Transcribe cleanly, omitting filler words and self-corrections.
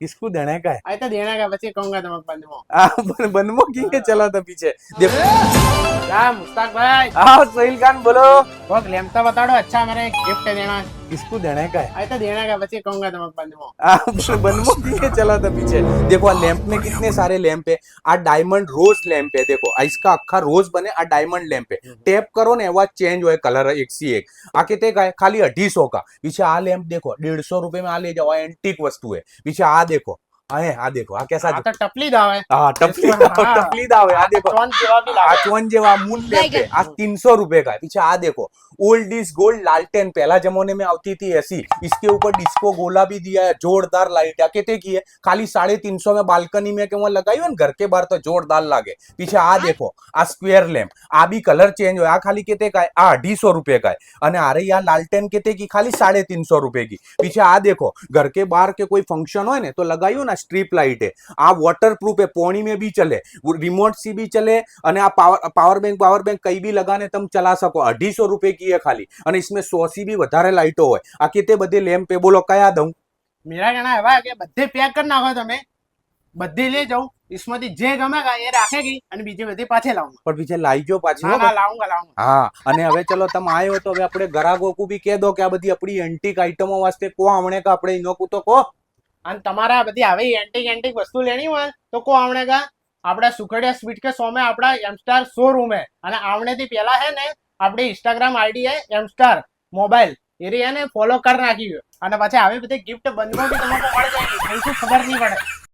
किसको देना है का है? अरे तो देना का बच्चे कहूंगा तुमको बंदमो। बनमो की चला था पीछे देखो। क्या मुस्ताक भाई? हाँ सोहिल खान बोलो। वो लेमता बता दो, अच्छा मेरे गिफ्ट देना है। किसको देना है का है? अरे तो देना का बच्चे कहूंगा तुमको बंदमो। बनमो की चला था पीछे देखो। आ लैंप में कितने सारे लैंप है। आ डायमंड रोज लैंप है देखो। आ इसका अखा रोज बने आ डायमंड लैंप है। टेप करो ने एवा चेंज हो कलर एक सी एक। आ कितने का है? खाली 250 का। पीछे आ लैंप देखो 150 रुपए में आ ले जाओ। एंटीक वस्तु है। पीछे आ देखो। आए आ देखो आ कैसा हाँ तो टपली दाव है। हाँ टपली दाव हाँ। टपली दाव है। आ देखो चौन जेवा भी लावे। चौन जेवा मूल लैंप है। आज 300 रुपए का है। पीछे आ देखो ओल्ड इज गोल्ड लालटेन पहला जमाने में आती थी ऐसी। इसके ऊपर डिस्को गोला भी दिया है। जोरदार लाइट कहते की है। खाली 350 में बालकनी में के वहां लगाई हो घर के बाहर तो जोरदार लागे। पीछे आ देखो आ स्क्वायर लैंप आ भी कलर चेंज हो। आ खाली कहते का है आ 250 रुपए का है। अने आ रही आ लालटेन कहते की खाली 350 रुपए की। पीछे आ देखो घर के बाहर के कोई फंक्शन हो ने तो लगाई हो ना स्ट्रीप लाइट है। आ वॉटर प्रूफ है पोनी में भी चले रिमोट सी भी चले। અને આ પાવર બેંક કઈ બી લગાને તમે ચલા શકો 250 રૂપિયા की है खाली। અને इसमें 100 सी भी વધારે લાઈટો હોય। આ કેતે બધી લેમ્પ એ બોલો કયા દઉં? मेरा कहना है भाई कि बद्धे पैक कर नाखो તમે બધી ले जाऊं इसमें जे गमेगा ये राखेगी અને બીજી બધી પાછે લાऊंगा। પણ પીછે લાઈજો પાછી ના હો ના ભાઈ। લાऊंगा लाऊंगा। હા અને હવે ચલો તમે આયો તો હવે આપણે ગ્રાહકો બી કહી દો કે આ બધી આપણી એન્ટિક આઈટમો વાસ્તે કો આવણે કા આપણે ઇનોકુ તો કો। અને તમારા બધી આવી એન્ટિક એન્ટિક વસ્તુ લેनी હોય તો को आवने का આપડા સુખડિયા સ્વીટ કે સોમે આપડા એમસ્ટાર શોરૂમ है। અને આવने થી પહેલા है ને આપડી इंस्टाग्राम आईडी है एमस्टार मोबाइल એરી એને ફોલો કર નાખી અને પછી આવી બધી ગિફ્ટ બંધમાં બી તમને મળી જાય કઈ ખબર નહીં પડે।